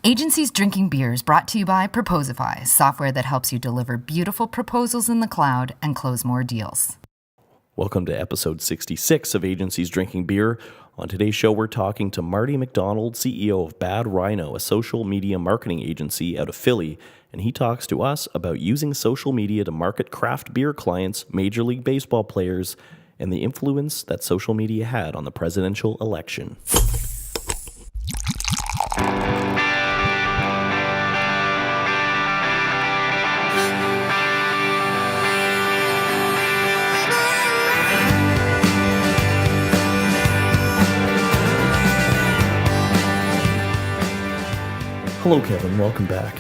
Agencies Drinking Beer is brought to you by Proposify, software that helps you deliver beautiful proposals in the cloud and close more deals. Welcome to episode 66 of Agencies Drinking Beer. On today's show, we're talking to Marty McDonald, CEO of Bad Rhino, a social media marketing agency out of Philly, and he talks to us about using social media to market craft beer clients, Major League Baseball players, and the influence that social media had on the presidential election. Hello, Kevin. Welcome back.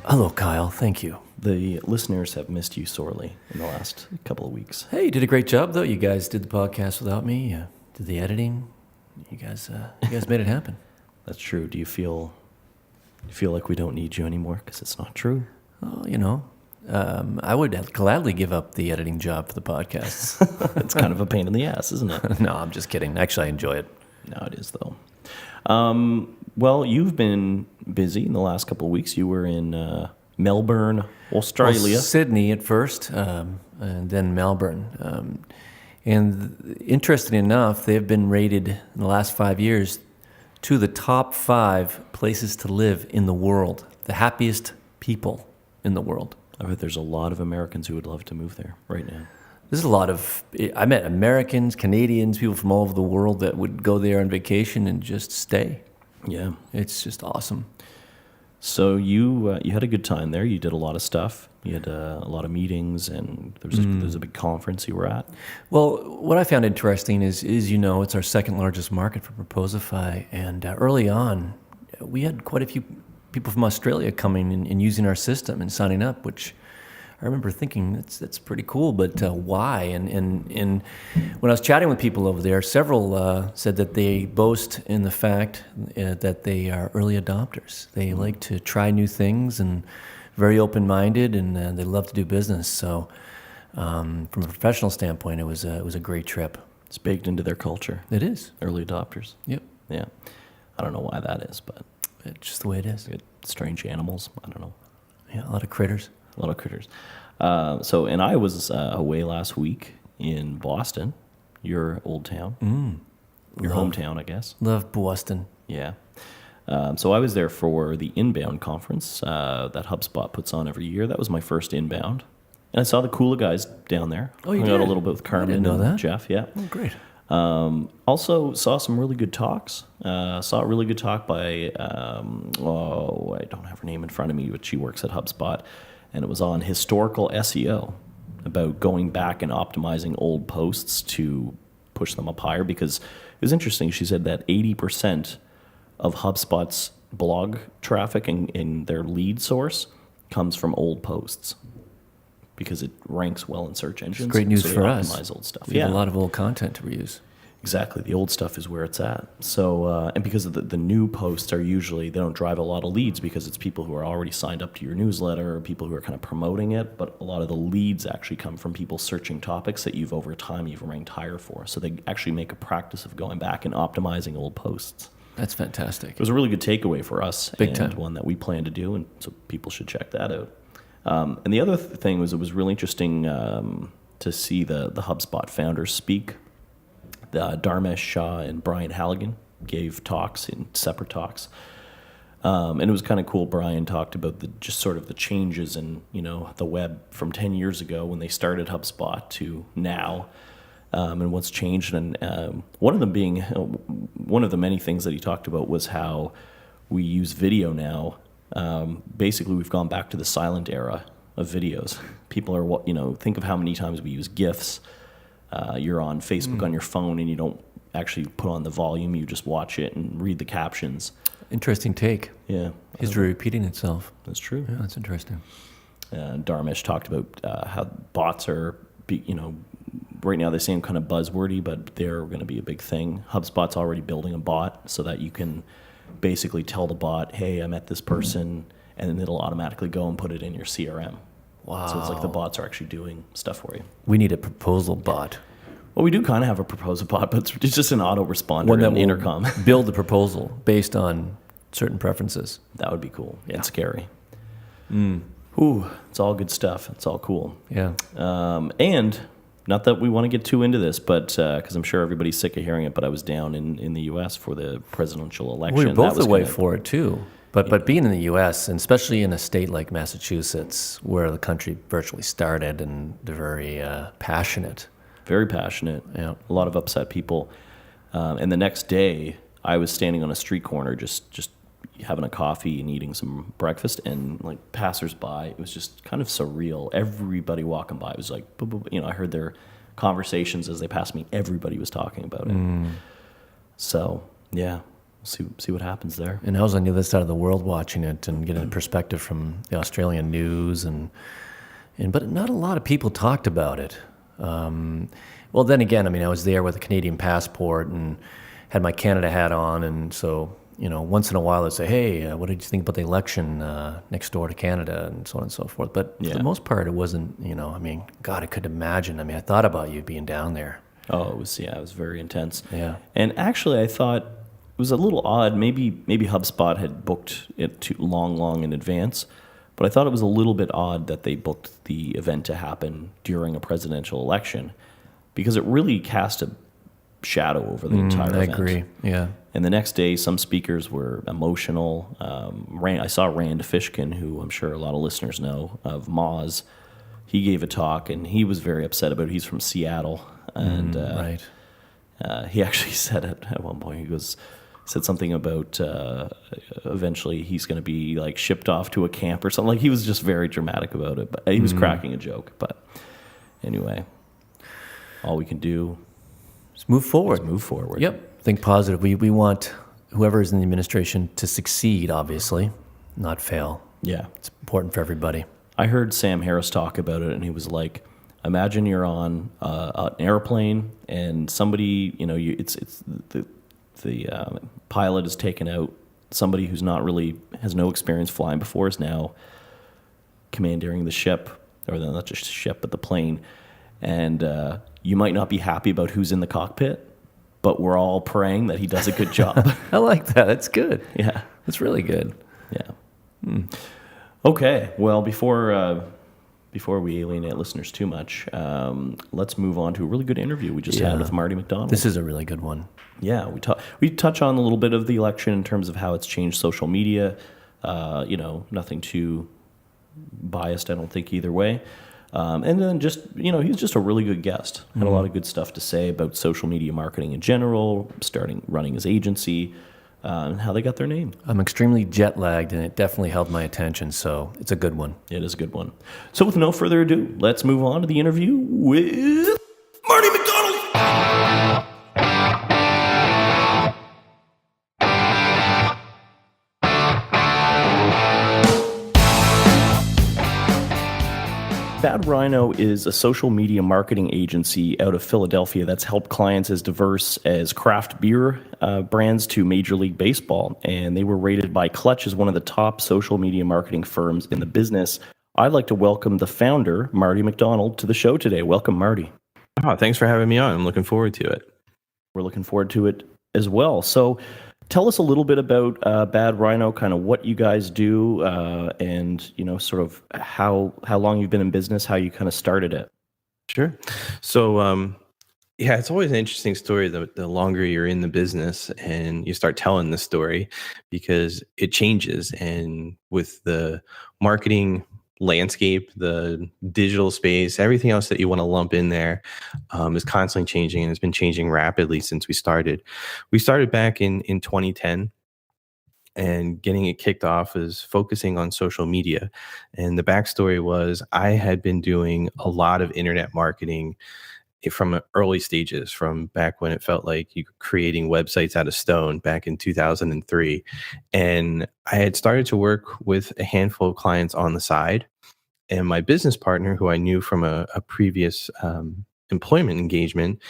Hello, Kyle. Thank you. The listeners have missed you sorely in the last couple of weeks. Hey, you did a great job, though. You guys did the podcast without me. You did the editing. You guys made it happen. That's true. Do you feel like we don't need you anymore? Because it's not true. Oh, I would gladly give up the editing job for the podcasts. It's kind of a pain in the ass, isn't it? No, I'm just kidding. Actually, I enjoy it. No, it is, though. Well, you've been busy in the last couple of weeks. You were in Melbourne, Australia. Well, Sydney at first, and then Melbourne. And interestingly enough, they've been rated in the last 5 years to the top 5 places to live in the world, the happiest people in the world. I bet there's a lot of Americans who would love to move there right now. There's a lot of, I met Americans, Canadians, people from all over the world that would go there on vacation and just stay. Yeah. It's just awesome. So you had a good time there. You did a lot of stuff. You had a lot of meetings, and there was a big conference you were at. Well, what I found interesting is it's our second largest market for Proposify, and early on, we had quite a few people from Australia coming and using our system and signing up, which I remember thinking that's pretty cool, but why? And when I was chatting with people over there, several said that they boast in the fact that they are early adopters. They like to try new things and very open-minded, and they love to do business. So, from a professional standpoint, it was a great trip. It's baked into their culture. It is. Early adopters. Yep. Yeah. I don't know why that is, but it's just the way it is. Strange animals. I don't know. Yeah, a lot of critters. A lot of critters. And I was away last week in Boston, your old town, your hometown, I guess. Love Boston. Yeah. So I was there for the Inbound conference that HubSpot puts on every year. That was my first Inbound. And I saw the Kula guys down there. Oh, you hung did? out a little bit with Carmen and Jeff. Yeah. Oh, great. Also saw some really good talks. Saw a really good talk by, I don't have her name in front of me, but she works at HubSpot. And it was on historical SEO, about going back and optimizing old posts to push them up higher. Because it was interesting. She said that 80% of HubSpot's blog traffic in their lead source comes from old posts, because it ranks well in search engines. It's great news so for they us. Optimize old stuff. We have a lot of old content to reuse. Exactly. The old stuff is where it's at. So, and because of the new posts are usually, they don't drive a lot of leads, because it's people who are already signed up to your newsletter, or people who are kind of promoting it. But a lot of the leads actually come from people searching topics that over time you've ranked higher for. So they actually make a practice of going back and optimizing old posts. That's fantastic. It was a really good takeaway for us. Big and time. One that we plan to do. And so people should check that out. And the other thing was, it was really interesting to see the HubSpot founders speak. Dharmesh Shah and Brian Halligan gave talks in separate talks. And it was kind of cool. Brian talked about just sort of the changes in, the web from 10 years ago when they started HubSpot to now, and what's changed. And one of the many things that he talked about was how we use video now. Basically, we've gone back to the silent era of videos. People are, think of how many times we use GIFs. You're on Facebook on your phone, and you don't actually put on the volume. You just watch it and read the captions. Interesting take. Yeah. History repeating itself. That's true. Yeah, that's interesting. Dharmesh talked about how bots are, right now they seem kind of buzzwordy, but they're going to be a big thing. HubSpot's already building a bot so that you can basically tell the bot, hey, I met this person, and then it'll automatically go and put it in your CRM. Wow. So it's like the bots are actually doing stuff for you. We need a proposal bot. Well, we do kind of have a proposal bot, but it's just an autoresponder One that and will intercom. build the proposal based on certain preferences. That would be cool. Yeah. And scary. Ooh, it's all good stuff. It's all cool. Yeah. And not that we want to get too into this, but because I'm sure everybody's sick of hearing it, but I was down in the U.S. for the presidential election. We were both That was away kinda- for it too. But being in the U.S., and especially in a state like Massachusetts, where the country virtually started, and they're very passionate. Very passionate. Yeah. A lot of upset people. And the next day, I was standing on a street corner just having a coffee and eating some breakfast, and like passersby, it was just kind of surreal. Everybody walking by, it was like, I heard their conversations as they passed me. Everybody was talking about it. So, yeah, see what happens there. And I was on the other side of the world watching it and getting a perspective from the Australian news, but not a lot of people talked about it. Well, then again, I mean, I was there with a Canadian passport and had my Canada hat on, and so, once in a while they'd say, hey, what did you think about the election next door to Canada, and so on and so forth. But for the most part, it wasn't, God, I could imagine. I mean, I thought about you being down there. Oh, it was very intense. Yeah. And actually, I thought it was a little odd. Maybe HubSpot had booked it too long in advance, but I thought it was a little bit odd that they booked the event to happen during a presidential election, because it really cast a shadow over the entire event. I agree, yeah. And the next day, some speakers were emotional. I saw Rand Fishkin, who I'm sure a lot of listeners know, of Moz. He gave a talk, and he was very upset about it. He's from Seattle. And right. He actually said at one point, said something about eventually he's going to be like shipped off to a camp or something. Like, he was just very dramatic about it. But he was cracking a joke. But anyway, all we can do is move forward. Yep. Think positive. We want whoever is in the administration to succeed, obviously, not fail. Yeah. It's important for everybody. I heard Sam Harris talk about it, and he was like, imagine you're on an airplane and somebody, it's the pilot is taken out. Somebody who's has no experience flying before is now commanding the ship, or not just the ship, but the plane. And you might not be happy about who's in the cockpit, but we're all praying that he does a good job. I like that. That's good. Yeah. That's really good. Yeah. Okay. Well, before we alienate listeners too much, let's move on to a really good interview we just had with Marty McDonald. This is a really good one. Yeah, we touch on a little bit of the election in terms of how it's changed social media. Nothing too biased, I don't think, either way. And then just, he's just a really good guest. Had a lot of good stuff to say about social media marketing in general, running his agency, and how they got their name. I'm extremely jet lagged, and it definitely held my attention, so it's a good one. It is a good one. So with no further ado, let's move on to the interview with Marty McDonald. Bad Rhino is a social media marketing agency out of Philadelphia that's helped clients as diverse as craft beer brands to Major League Baseball. And they were rated by Clutch as one of the top social media marketing firms in the business. I'd like to welcome the founder, Marty McDonald, to the show today. Welcome, Marty. Oh, thanks for having me on. I'm looking forward to it. We're looking forward to it as well. So tell us a little bit about Bad Rhino, kind of what you guys do, and sort of how long you've been in business, how you kind of started it. Sure. So, it's always an interesting story the longer you're in the business and you start telling the story, because it changes. And with the marketing landscape, the digital space, everything else that you want to lump in there is constantly changing, and it's been changing rapidly since we started. We started back in 2010, and getting it kicked off is focusing on social media. And the backstory was I had been doing a lot of internet marketing from early stages, from back when it felt like you were creating websites out of stone back in 2003. And I had started to work with a handful of clients on the side. And my business partner, who I knew from a previous employment engagement,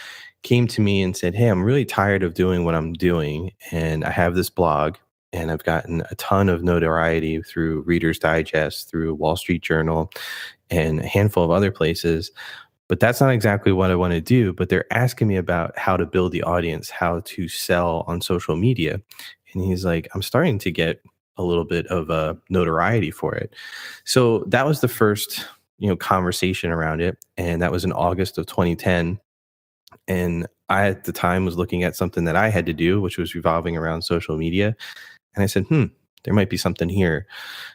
came to me and said, hey, I'm really tired of doing what I'm doing. And I have this blog, and I've gotten a ton of notoriety through Reader's Digest, through Wall Street Journal, and a handful of other places. But that's not exactly what I want to do. But they're asking me about how to build the audience, how to sell on social media. And he's like, I'm starting to get a little bit of notoriety for it. So that was the first, conversation around it. And that was in August of 2010. And I, at the time, was looking at something that I had to do, which was revolving around social media. And I said, there might be something here.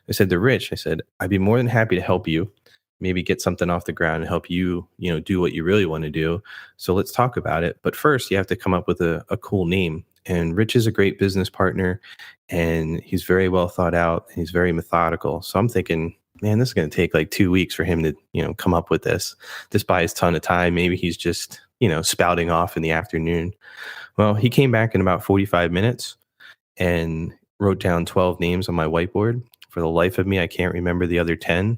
I said to Rich, I said, I'd be more than happy to help you, maybe get something off the ground and help you, do what you really want to do. So let's talk about it. But first, you have to come up with a cool name. And Rich is a great business partner, and he's very well thought out, and he's very methodical. So I'm thinking, man, this is going to take like 2 weeks for him to, come up with this. This buys a ton of time. Maybe he's just, spouting off in the afternoon. Well, he came back in about 45 minutes and wrote down 12 names on my whiteboard. For the life of me, I can't remember the other 10,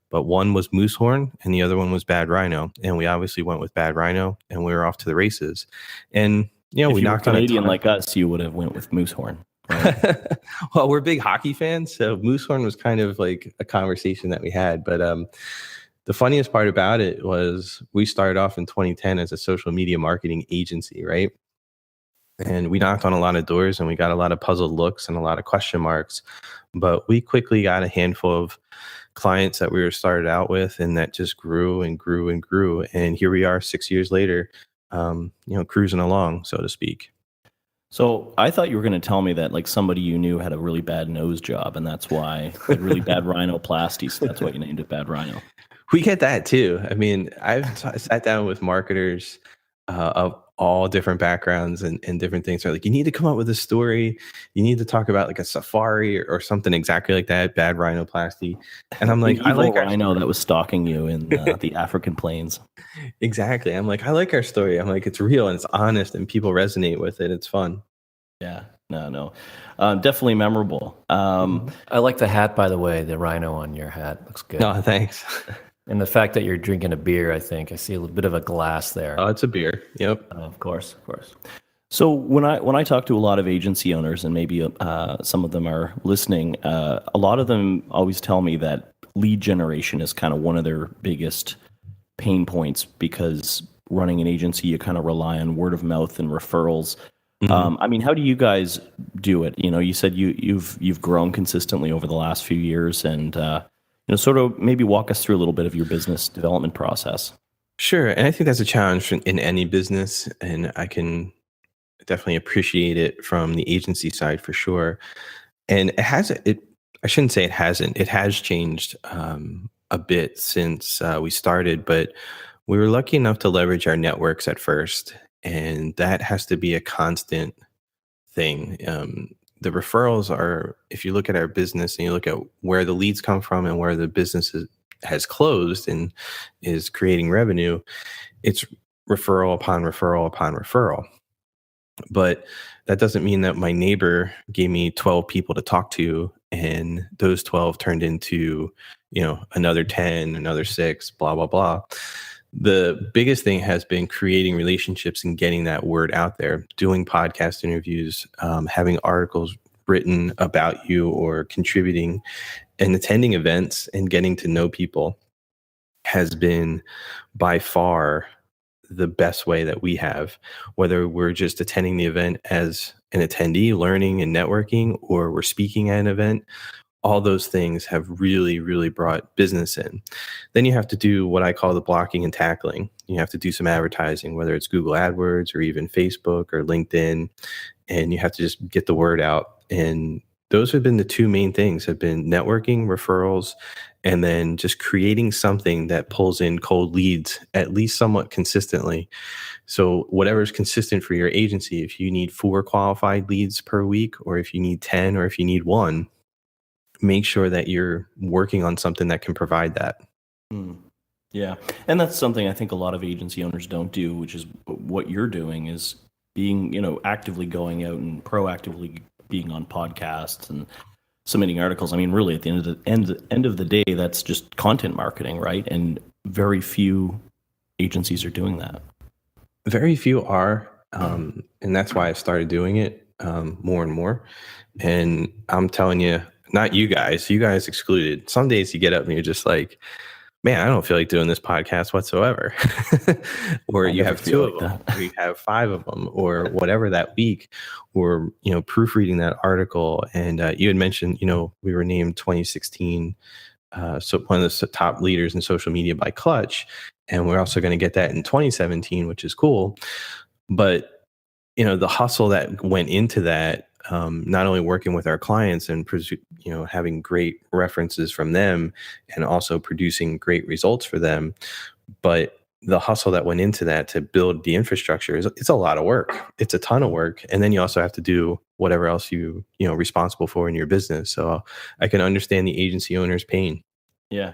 but one was Moosehorn and the other one was Bad Rhino. And we obviously went with Bad Rhino, and we were off to the races. And, if we you knocked were on a Canadian ton. like us, you would have went with Moosehorn. Right? Well, we're big hockey fans, so Moosehorn was kind of like a conversation that we had. But the funniest part about it was we started off in 2010 as a social media marketing agency, right? And we knocked on a lot of doors, and we got a lot of puzzled looks and a lot of question marks. But we quickly got a handful of clients that we were started out with, and that just grew and grew and grew. And here we are 6 years later, cruising along, so to speak. So I thought you were going to tell me that like somebody you knew had a really bad nose job, and that's why like really bad rhinoplasty. So that's why you named it Bad Rhino. We get that too. I mean, sat down with marketers of all different backgrounds and different things. They're like, you need to come up with a story. You need to talk about like a safari or something exactly like that, bad rhinoplasty. And I'm like, An I evil like our rhino that was stalking you in the African plains. exactly. I'm like, I like our story. I'm like, it's real and it's honest and people resonate with it. It's fun. Yeah, no, definitely memorable. I like the hat, by the way. The rhino on your hat looks good. No, thanks. And the fact that you're drinking a beer, I think I see a little bit of a glass there. Oh, it's a beer. Yep. Of course. So when I talk to a lot of agency owners, and maybe some of them are listening, a lot of them always tell me that lead generation is kind of one of their biggest pain points, because running an agency, you kind of rely on word of mouth and referrals. I mean, how do you guys do it? You said you've grown consistently over the last few years, and sort of maybe walk us through a little bit of your business development process. Sure. And I think that's a challenge in any business, and I can definitely appreciate it from the agency side for sure. And I shouldn't say it hasn't. It has changed a bit since we started, but we were lucky enough to leverage our networks at first, and that has to be a constant thing. The referrals are, if you look at our business and you look at where the leads come from and where the business has closed and is creating revenue, it's referral upon referral upon referral. But that doesn't mean that my neighbor gave me 12 people to talk to, and those 12 turned into, another 10, another 6, blah, blah, blah. The biggest thing has been creating relationships and getting that word out there, doing podcast interviews, having articles written about you or contributing, and attending events and getting to know people has been by far the best way that we have, whether we're just attending the event as an attendee, learning and networking, or we're speaking at an event. All those things have really, really brought business in. Then you have to do what I call the blocking and tackling. You have to do some advertising, whether it's Google AdWords or even Facebook or LinkedIn, and you have to just get the word out. And those have been the two main things, have been networking, referrals, and then just creating something that pulls in cold leads at least somewhat consistently. So whatever's consistent for your agency, if you need 4 qualified leads per week, or if you need 10, or if you need 1, make sure that you're working on something that can provide that. Yeah. And that's something I think a lot of agency owners don't do, which is what you're doing, is being, actively going out and proactively being on podcasts and submitting articles. I mean, really at the end of the day, that's just content marketing, right? And very few agencies are doing that. Very few are. And that's why I started doing it more and more. And I'm telling you, not you guys excluded. Some days you get up and you're just like, man, I don't feel like doing this podcast whatsoever. Or I you never have feel two like of them, that. or you have five of them, or whatever that week, or, proofreading that article. And you had mentioned, we were named 2016, so one of the top leaders in social media by Clutch. And we're also going to get that in 2017, which is cool. But the hustle that went into that, not only working with our clients and having great references from them, and also producing great results for them, but the hustle that went into that to build the infrastructure it's a lot of work. It's a ton of work, and then you also have to do whatever else responsible for in your business. So I can understand the agency owner's pain. Yeah.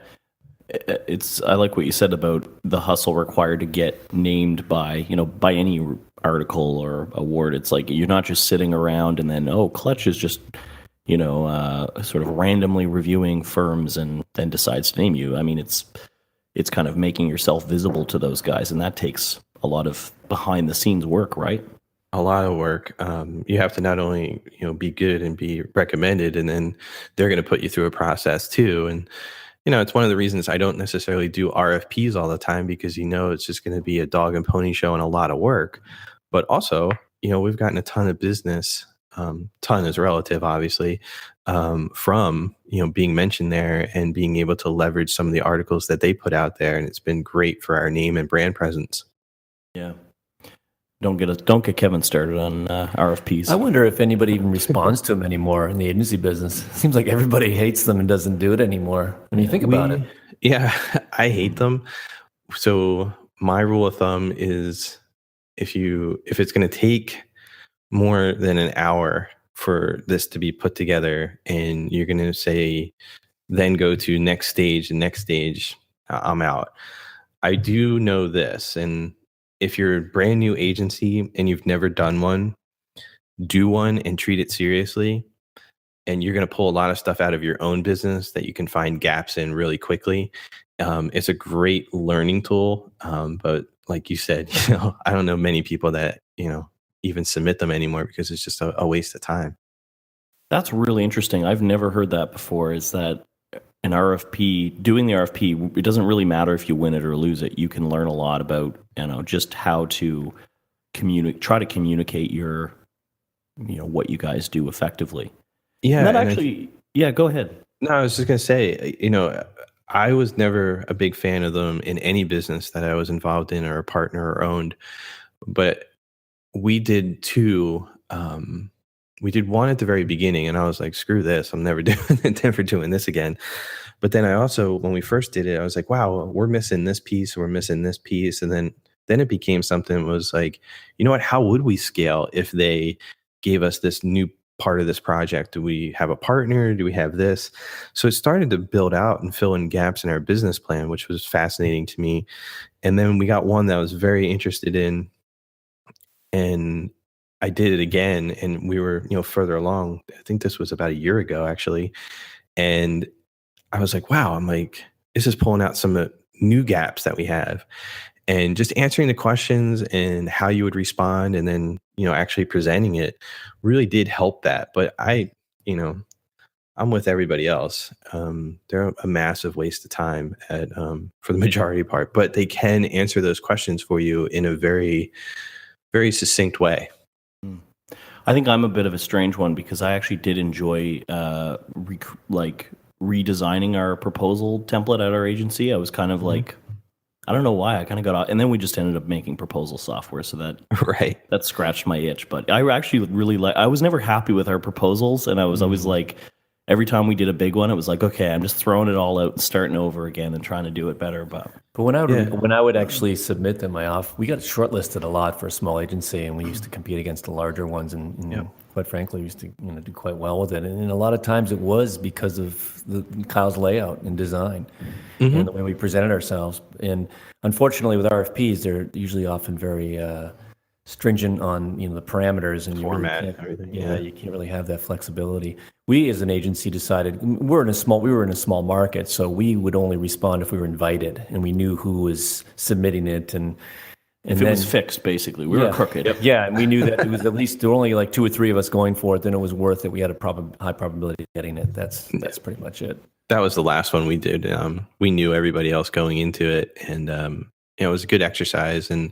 I like what you said about the hustle required to get named by any article or award. It's like you're not just sitting around and then Clutch is just sort of randomly reviewing firms and then decides to name you. I mean, it's kind of making yourself visible to those guys, and that takes a lot of behind the scenes work, right? A lot of work. You have to not only be good and be recommended, and then they're going to put you through a process too. And it's one of the reasons I don't necessarily do RFPs all the time, because it's just going to be a dog and pony show and a lot of work. But also, we've gotten a ton of business. Ton is relative, obviously, from being mentioned there and being able to leverage some of the articles that they put out there, and it's been great for our name and brand presence. Yeah. Don't get Kevin started on RFPs. I wonder if anybody even responds to them anymore in the agency business. It seems like everybody hates them and doesn't do it anymore. When you think about it. Yeah, I hate them. So my rule of thumb is if it's going to take more than an hour for this to be put together, and you're going to say, then go to next stage and next stage, I'm out. I do know this, and if you're a brand new agency and you've never done one, do one and treat it seriously. And you're going to pull a lot of stuff out of your own business that you can find gaps in really quickly. It's a great learning tool. But like you said, I don't know many people that, even submit them anymore, because it's just a waste of time. That's really interesting. I've never heard that before. Is that an RFP, doing the RFP, it doesn't really matter if you win it or lose it. You can learn a lot about, just how to try to communicate your, what you guys do effectively. Yeah. And that actually, go ahead. No, I was just going to say, I was never a big fan of them in any business that I was involved in or a partner or owned, but we did two. We did one at the very beginning, and I was like, screw this. I'm never doing this again. But then I also, when we first did it, I was like, wow, we're missing this piece. We're missing this piece. And then it became something that was like, you know what, how would we scale if they gave us this new part of this project? Do we have a partner? Do we have this? So it started to build out and fill in gaps in our business plan, which was fascinating to me. And then we got one that I was very interested in, and I did it again, and we were, further along. I think this was about a year ago, actually. And I was like, wow, I'm like, this is pulling out some new gaps that we have, and just answering the questions and how you would respond, and then, actually presenting it really did help that. But I'm with everybody else. They're a massive waste of time for the majority part, but they can answer those questions for you in a very, very succinct way. I think I'm a bit of a strange one, because I actually did enjoy redesigning our proposal template at our agency. I was kind of like, I don't know why, I kind of got out, and then we just ended up making proposal software, so that Right. that scratched my itch. But I actually really I was never happy with our proposals, and I was always like, every time we did a big one, it was like, okay, I'm just throwing it all out and starting over again and trying to do it better. But when I would actually submit them, we got shortlisted a lot for a small agency, and we used to compete against the larger ones, and quite frankly, we used to do quite well with it. And a lot of times it was because of Kyle's layout and design and the way we presented ourselves. And unfortunately, with RFPs, they're usually often very stringent on the parameters and Format, you really everything. you can't really have that flexibility. We as an agency decided we were in a small market, so we would only respond if we were invited and we knew who was submitting it, and if it was fixed, basically, we were crooked. Yeah, and we knew that it was at least there were only like 2 or 3 of us going for it. Then it was worth it. We had a high probability of getting it. That's pretty much it. That was the last one we did. We knew everybody else going into it, and it was a good exercise, and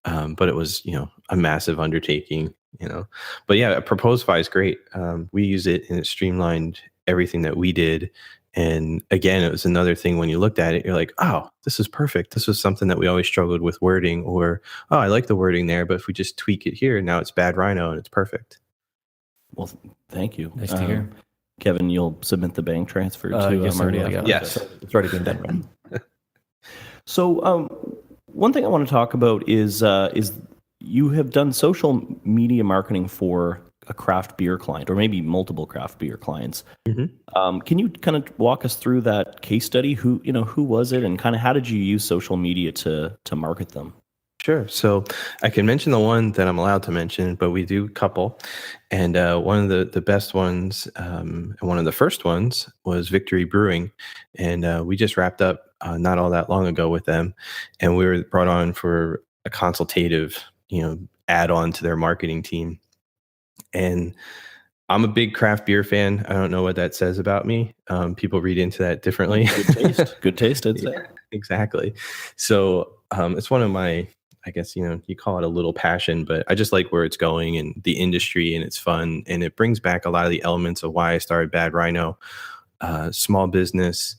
but it was a massive undertaking. But yeah, Proposify is great. We use it, and it streamlined everything that we did. And again, it was another thing when you looked at it, you're like, oh, this is perfect. This was something that we always struggled with wording, or oh, I like the wording there, but if we just tweak it here, now it's Bad Rhino and it's perfect. Well, thank you. Nice to hear. Kevin, you'll submit the bank transfer to yes, Marty. I will, yeah. Yes. It's already been done. So one thing I want to talk about is you have done social media marketing for a craft beer client, or maybe multiple craft beer clients. Mm-hmm. Can you kind of walk us through that case study? Who was it, and kind of how did you use social media to market them? Sure. So I can mention the one that I'm allowed to mention, but we do a couple. And one of the best ones, and one of the first ones was Victory Brewing. And we just wrapped up not all that long ago with them. And we were brought on for a consultative, add-on to their marketing team. And I'm a big craft beer fan. I don't know what that says about me. People read into that differently. Good taste. Good taste, I'd say. Yeah, exactly. So it's one of my, I guess, you call it a little passion, but I just like where it's going and the industry, and it's fun. And it brings back a lot of the elements of why I started Bad Rhino. Small business,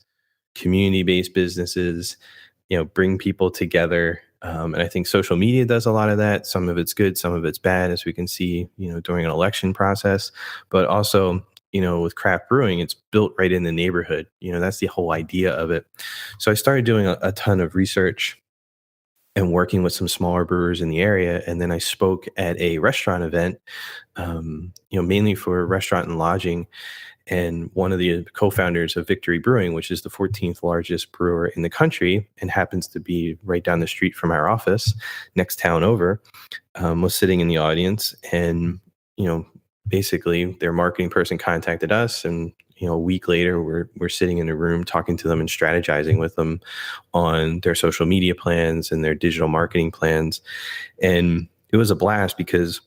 community-based businesses, bring people together. And I think social media does a lot of that. Some of it's good, some of it's bad, as we can see, during an election process. But also, with craft brewing, it's built right in the neighborhood. That's the whole idea of it. So I started doing a ton of research and working with some smaller brewers in the area. And then I spoke at a restaurant event, mainly for restaurant and lodging. And one of the co-founders of Victory Brewing, which is the 14th largest brewer in the country and happens to be right down the street from our office, next town over, was sitting in the audience. And, basically their marketing person contacted us, and a week later we're sitting in a room talking to them and strategizing with them on their social media plans and their digital marketing plans. And it was a blast because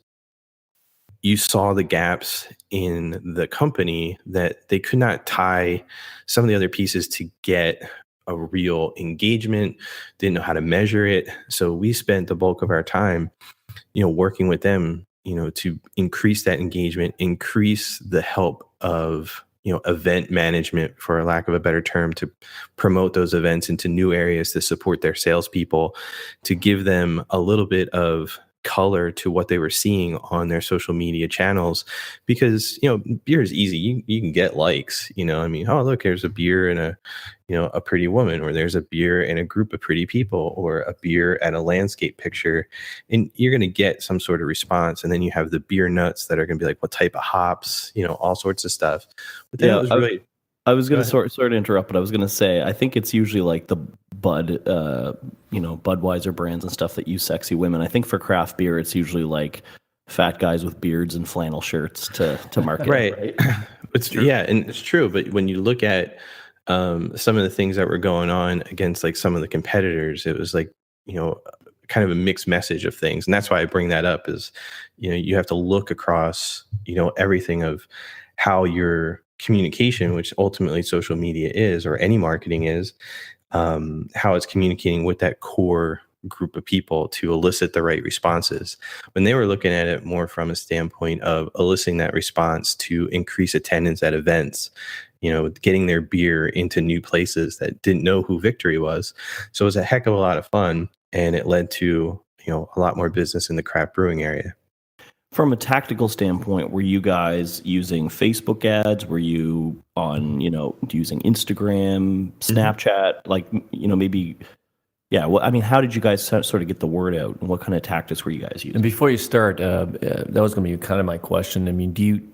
you saw the gaps in the company that they could not tie some of the other pieces to get a real engagement, didn't know how to measure it. So we spent the bulk of our time, working with them, to increase that engagement, increase the help of, event management, for lack of a better term, to promote those events into new areas, to support their salespeople, to give them a little bit of color to what they were seeing on their social media channels. Because beer is easy, you can get likes, oh look, there's a beer and a pretty woman, or there's a beer and a group of pretty people, or a beer and a landscape picture, and you're going to get some sort of response. And then you have the beer nuts that are going to be like, what type of hops, all sorts of stuff. But then it was really, I was going to sort of interrupt, but I was going to say, I think it's usually like the Budweiser brands and stuff that use sexy women. I think for craft beer, it's usually like fat guys with beards and flannel shirts to market. Right. It's true. Yeah, and it's true. But when you look at some of the things that were going on against like some of the competitors, it was like, kind of a mixed message of things. And that's why I bring that up is, you have to look across, everything of how your communication, which ultimately social media is, or any marketing is, how it's communicating with that core group of people to elicit the right responses. When they were looking at it more from a standpoint of eliciting that response to increase attendance at events, getting their beer into new places that didn't know who Victory was. So it was a heck of a lot of fun, and it led to, a lot more business in the craft brewing area. From a tactical standpoint, were you guys using Facebook ads? Were you on, using Instagram, Snapchat? Like, maybe, yeah. Well, I mean, how did you guys sort of get the word out, and what kind of tactics were you guys using? And before you start, that was going to be kind of my question. I mean, do you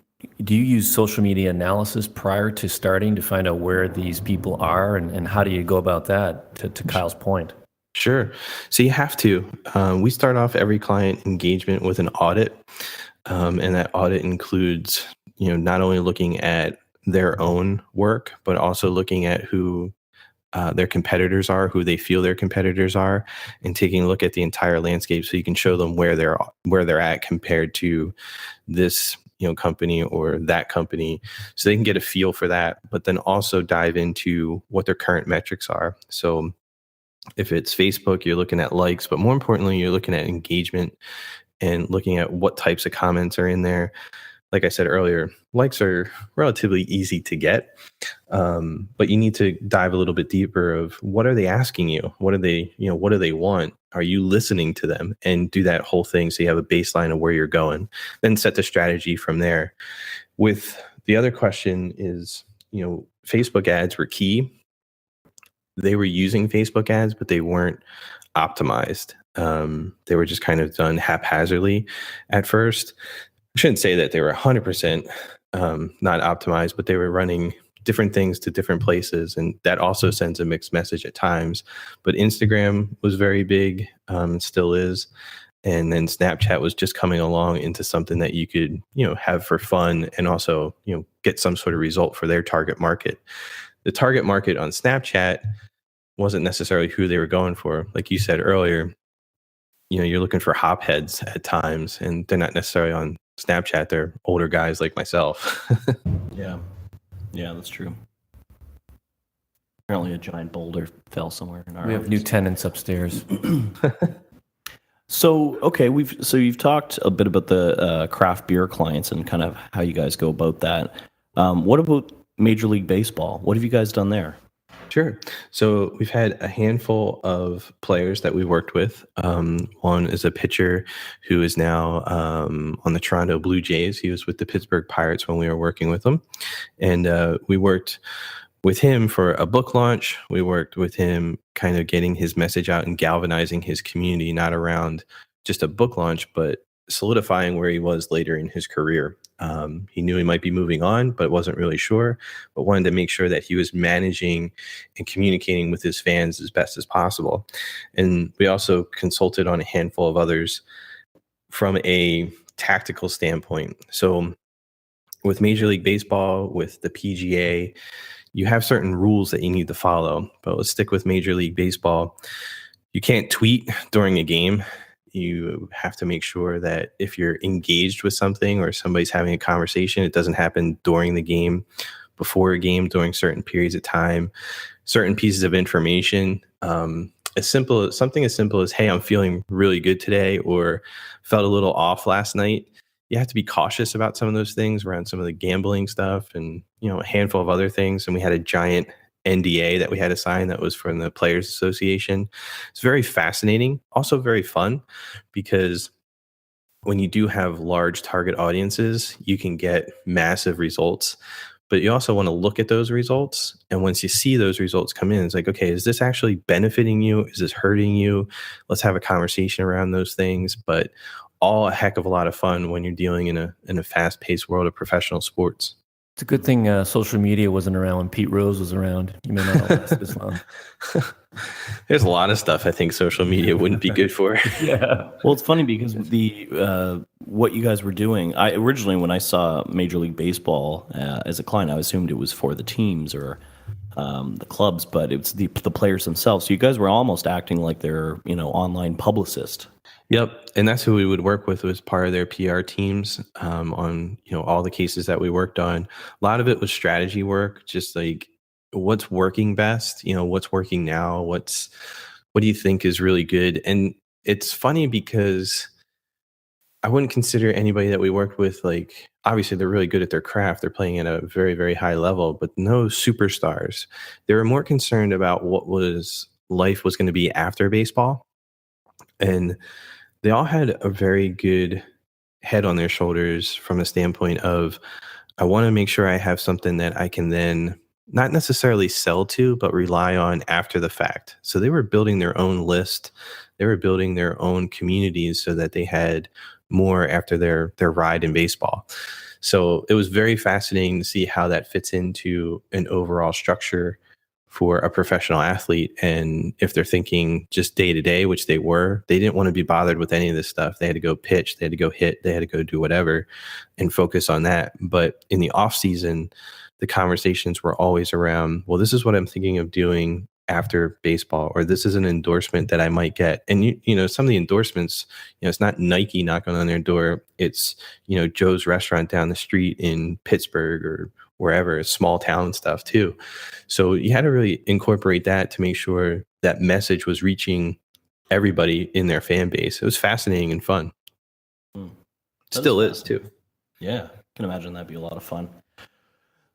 use social media analysis prior to starting to find out where these people are, and how do you go about that, to Kyle's point? Sure. So you have to. We start off every client engagement with an audit, and that audit includes, not only looking at their own work, but also looking at who their competitors are, who they feel their competitors are, and taking a look at the entire landscape so you can show them where they're at compared to this company or that company, so they can get a feel for that, but then also dive into what their current metrics are. So if it's Facebook, you're looking at likes, but more importantly, you're looking at engagement and looking at what types of comments are in there. Like I said earlier, likes are relatively easy to get, but you need to dive a little bit deeper of what are they asking you? What are they, what do they want? Are you listening to them? And do that whole thing so you have a baseline of where you're going. Then set the strategy from there. With the other question is, Facebook ads were key. They were using Facebook ads, but they weren't optimized. They were just kind of done haphazardly at first. I shouldn't say that they were 100% not optimized, but they were running different things to different places. And that also sends a mixed message at times. But Instagram was very big, still is. And then Snapchat was just coming along into something that you could, have for fun and also, get some sort of result for their target market. The target market on Snapchat wasn't necessarily who they were going for. Like you said earlier, you're looking for hop heads at times, and they're not necessarily on Snapchat. They're older guys like myself. Yeah, that's true. Apparently, a giant boulder fell somewhere in our. We have new tenants upstairs. So you've talked a bit about the craft beer clients and kind of how you guys go about that. What about Major League Baseball? What have you guys done there? Sure. So we've had a handful of players that we worked with. One is a pitcher who is now on the Toronto Blue Jays. He was with the Pittsburgh Pirates when we were working with them. And we worked with him for a book launch. We worked with him kind of getting his message out and galvanizing his community, not around just a book launch, but solidifying where he was later in his career. He knew he might be moving on, but wasn't really sure, but wanted to make sure that he was managing and communicating with his fans as best as possible. And we also consulted on a handful of others from a tactical standpoint. So with Major League Baseball, with the PGA, you have certain rules that you need to follow, but let's stick with Major League Baseball. You can't tweet during a game. You have to make sure that if you're engaged with something or somebody's having a conversation, it doesn't happen during the game, before a game, during certain periods of time, certain pieces of information. Something as simple as, hey, I'm feeling really good today, or felt a little off last night. You have to be cautious about some of those things around some of the gambling stuff and, a handful of other things. And we had a giant NDA that we had to sign that was from the Players Association. It's very fascinating, also very fun, because when you do have large target audiences, you can get massive results, but you also want to look at those results. And once you see those results come in, it's like, okay, is this actually benefiting you? Is this hurting you? Let's have a conversation around those things. But all a heck of a lot of fun when you're dealing in a fast-paced world of professional sports. It's a good thing social media wasn't around when Pete Rose was around. You may not have lasted this long. There's a lot of stuff I think social media wouldn't be good for. Yeah. Well, it's funny because the what you guys were doing, I originally, when I saw Major League Baseball as a client, I assumed it was for the teams or the clubs, but it's the players themselves. So you guys were almost acting like their online publicist. Yep, and that's who we would work with as part of their PR teams on all the cases that we worked on. A lot of it was strategy work, just like what's working best, what's working now, what do you think is really good. And it's funny because I wouldn't consider anybody that we worked with, like, obviously they're really good at their craft, they're playing at a very, very high level, but no superstars. They were more concerned about what life was going to be after baseball. And they all had a very good head on their shoulders from a standpoint of, I want to make sure I have something that I can then not necessarily sell to, but rely on after the fact. So they were building their own list. They were building their own communities so that they had more after their ride in baseball. So it was very fascinating to see how that fits into an overall structure for a professional athlete. And if they're thinking just day to day, which they didn't want to be bothered with any of this stuff. They had to go pitch, they had to go hit, they had to go do whatever and focus on that. But in the off season, the conversations were always around, well, this is what I'm thinking of doing after baseball, or this is an endorsement that I might get. And some of the endorsements, it's not Nike knocking on their door. It's, Joe's restaurant down the street in Pittsburgh or wherever, small town stuff too. So you had to really incorporate that to make sure that message was reaching everybody in their fan base. It was fascinating and fun. Still is too. Yeah, I can imagine that'd be a lot of fun.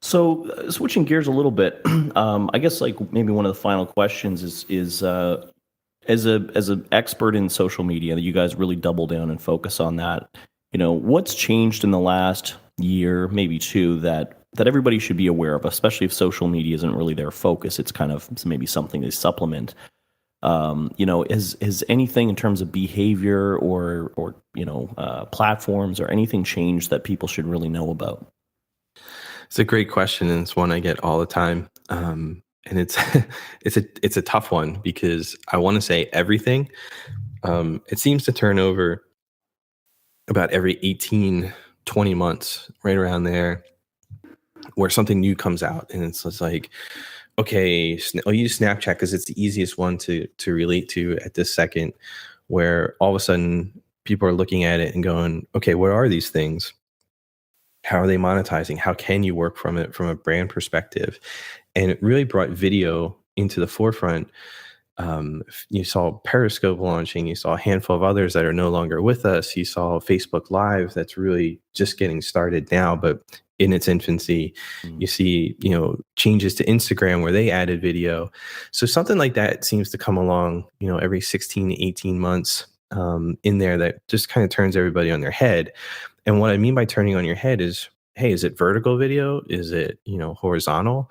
So switching gears a little bit, I guess like maybe one of the final questions is as an expert in social media, that you guys really double down and focus on that. What's changed in the last year, maybe two, that everybody should be aware of, especially if social media isn't really their focus. It's kind of maybe something they supplement. Has anything in terms of behavior or platforms or anything changed that people should really know about? It's a great question, and it's one I get all the time. And it's it's a tough one because I want to say everything. It seems to turn over about every 18, 20 months, right around there, where something new comes out, and it's just like, okay, I'll use Snapchat because it's the easiest one to relate to at this second, where all of a sudden people are looking at it and going, okay, what are these things? How are they monetizing? How can you work from it from a brand perspective? And it really brought video into the forefront. You saw Periscope launching. You saw a handful of others that are no longer with us. You saw Facebook Live that's really just getting started now, but in its infancy. You see, changes to Instagram where they added video. So something like that seems to come along, every 16 to 18 months in there that just kind of turns everybody on their head. And what I mean by turning on your head is, hey, is it vertical video? Is it, horizontal?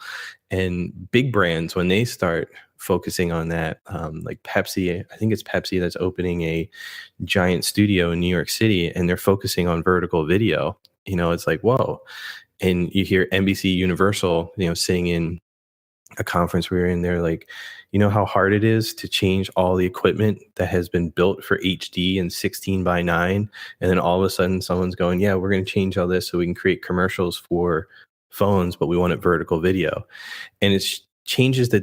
And big brands, when they start focusing on that, like Pepsi, I think it's Pepsi that's opening a giant studio in New York City, and they're focusing on vertical video. It's like, whoa. And you hear NBC Universal, sitting in a conference we were in there, like, how hard it is to change all the equipment that has been built for HD and 16:9. And then all of a sudden someone's going, yeah, we're going to change all this so we can create commercials for phones, but we want it vertical video. And it changes the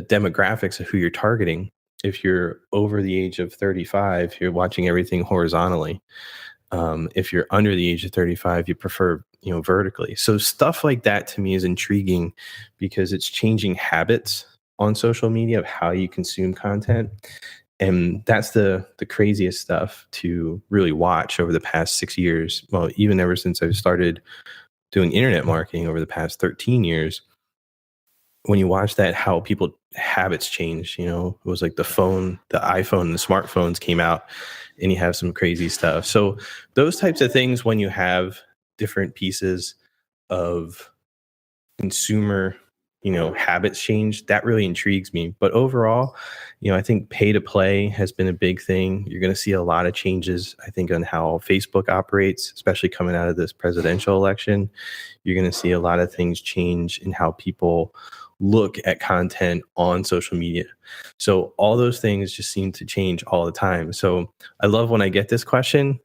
demographics of who you're targeting. If you're over the age of 35, you're watching everything horizontally. If you're under the age of 35, you prefer, vertically. So stuff like that to me is intriguing because it's changing habits on social media of how you consume content. And that's the craziest stuff to really watch over the past 6 years. Well, even ever since I've started doing internet marketing over the past 13 years, when you watch that, how people habits change, it was like the iPhone and the smartphones came out and you have some crazy stuff. So those types of things, when you have different pieces of consumer, habits change, that really intrigues me. But overall, I think pay to play has been a big thing. You're going to see a lot of changes, I think, on how Facebook operates, especially coming out of this presidential election. You're going to see a lot of things change in how people look at content on social media. So all those things just seem to change all the time. So I love when I get this question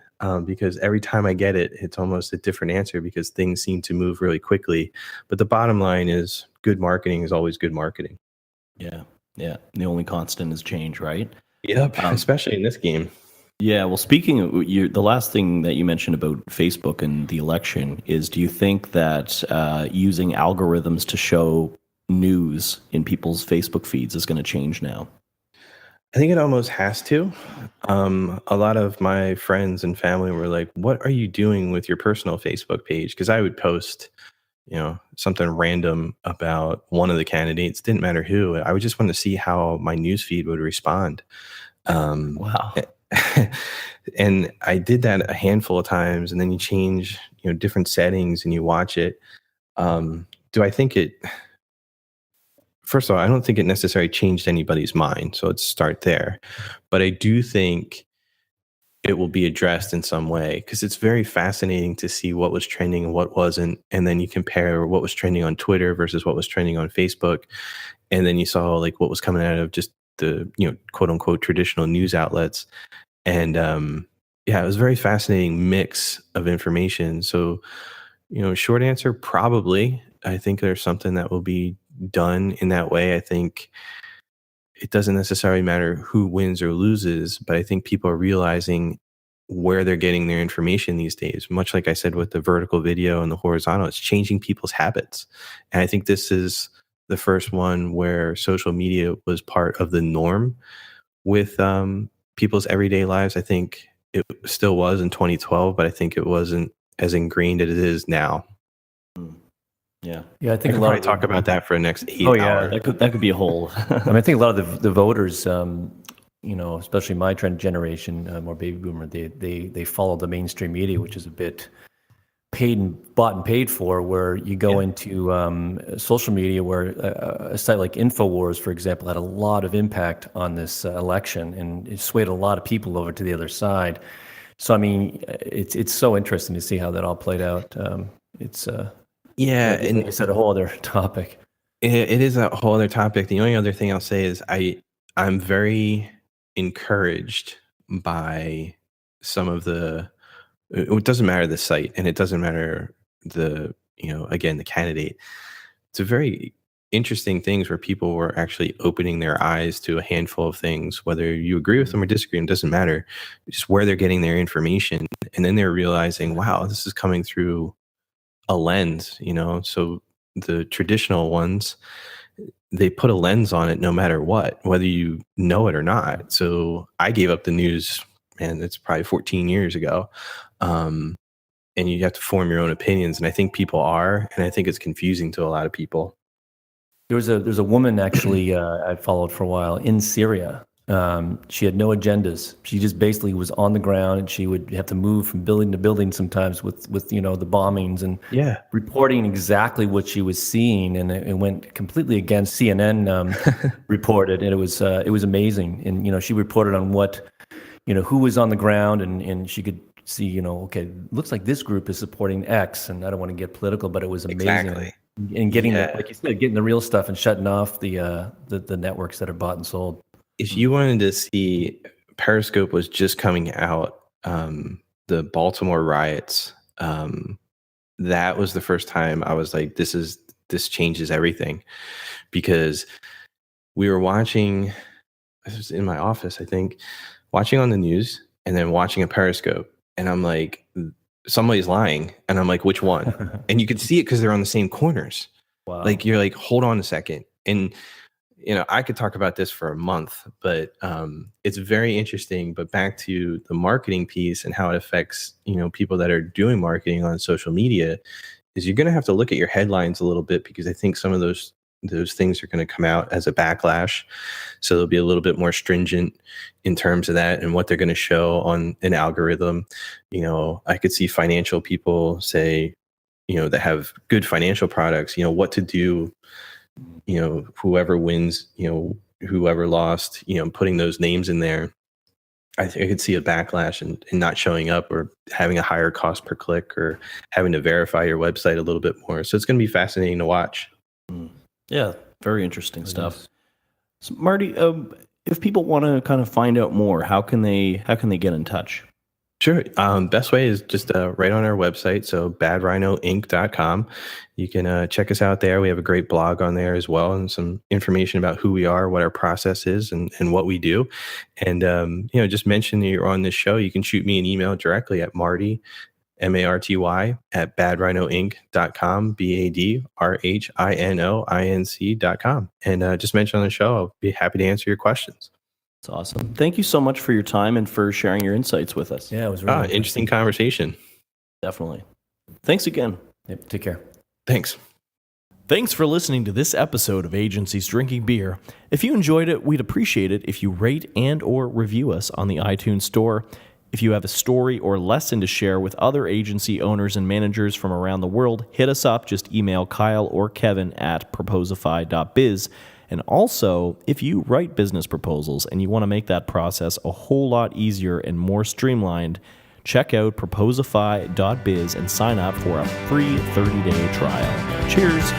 because every time I get it, it's almost a different answer because things seem to move really quickly. But the bottom line is good marketing is always good marketing. Yeah. Yeah. The only constant is change, right? Yep. Especially in this game. Yeah. Well, speaking of the last thing that you mentioned about Facebook and the election is, do you think that using algorithms to show news in people's Facebook feeds is going to change now? I think it almost has to. A lot of my friends and family were like, what are you doing with your personal Facebook page? Because I would post, something random about one of the candidates, didn't matter who. I would just want to see how my newsfeed would respond. Wow. And I did that a handful of times, and then you change, different settings and you watch it. Do I think it... First of all, I don't think it necessarily changed anybody's mind. So let's start there. But I do think it will be addressed in some way because it's very fascinating to see what was trending and what wasn't. And then you compare what was trending on Twitter versus what was trending on Facebook. And then you saw like what was coming out of just the, quote unquote, traditional news outlets. And it was a very fascinating mix of information. So, short answer, probably. I think there's something that will be done in that way. I think it doesn't necessarily matter who wins or loses, but I think people are realizing where they're getting their information these days. Much like I said with the vertical video and the horizontal, it's changing people's habits. And I think this is the first one where social media was part of the norm with people's everyday lives. I think it still was in 2012, but I think it wasn't as ingrained as it is now. Yeah. Yeah, I I think could a lot probably of talk about that for the next 8 Oh, yeah. hours. That could be a whole. I mean, I think a lot of the voters, especially my trend generation, more baby boomer, they follow the mainstream media, which is a bit bought and paid for. Where you go into social media, where a site like Infowars, for example, had a lot of impact on this election, and it swayed a lot of people over to the other side. So, I mean, it's so interesting to see how that all played out. Yeah, Like I said, a whole other topic. it is a whole other topic. The only other thing I'll say is I'm very encouraged by some of the. It doesn't matter the site, and it doesn't matter again, the candidate. It's a very interesting things where people were actually opening their eyes to a handful of things, whether you agree with them or disagree, it doesn't matter. Just where they're getting their information, and then they're realizing, wow, this is coming through a lens. So the traditional ones, they put a lens on it no matter what, whether you know it or not. So I gave up the news, man, it's probably 14 years ago. And you have to form your own opinions. And I think people are, and I think it's confusing to a lot of people. There's a woman actually I followed for a while in Syria. She had no agendas. She just basically was on the ground, and she would have to move from building to building sometimes with the bombings, and reporting exactly what she was seeing. And it went completely against CNN reported, and it was amazing. And she reported on what who was on the ground, and she could see okay, looks like this group is supporting X, and I don't want to get political, but it was amazing. Exactly. And getting like you said, getting the real stuff and shutting off the networks that are bought and sold. If you wanted to see, Periscope was just coming out, the Baltimore riots, that was the first time I was like, this changes everything, because we were watching, this was in my office, I think, watching on the news and then watching a Periscope, and I'm like, somebody's lying, and I'm like, which one? And you could see it because they're on the same corners. Wow. Like, you're like, hold on a second. And I could talk about this for a month, but it's very interesting. But back to the marketing piece and how it affects, people that are doing marketing on social media, is you're going to have to look at your headlines a little bit, because I think some of those things are going to come out as a backlash. So they'll be a little bit more stringent in terms of that and what they're going to show on an algorithm. I could see financial people say, that have good financial products, what to do, whoever wins, whoever lost, putting those names in there. I could see a backlash and not showing up, or having a higher cost per click, or having to verify your website a little bit more. So it's going to be fascinating to watch. Yeah, very interesting stuff. So Marty, if people want to kind of find out more, how can they get in touch? Sure. Best way is just right on our website. So badrhinoinc.com. You can check us out there. We have a great blog on there as well, and some information about who we are, what our process is, and what we do. And, just mention that you're on this show. You can shoot me an email directly at Marty, Marty, at badrhinoinc.com, badrhinoinc.com. And just mention on the show. I'll be happy to answer your questions. That's awesome. Thank you so much for your time and for sharing your insights with us. Yeah, it was really interesting conversation. Definitely. Thanks again. Yep, take care. Thanks. Thanks for listening to this episode of Agencies Drinking Beer. If you enjoyed it, we'd appreciate it if you rate and or review us on the iTunes Store. If you have a story or lesson to share with other agency owners and managers from around the world, hit us up. Just email Kyle or Kevin at proposify.biz. And also, if you write business proposals and you want to make that process a whole lot easier and more streamlined, check out proposify.biz and sign up for a free 30-day trial. Cheers!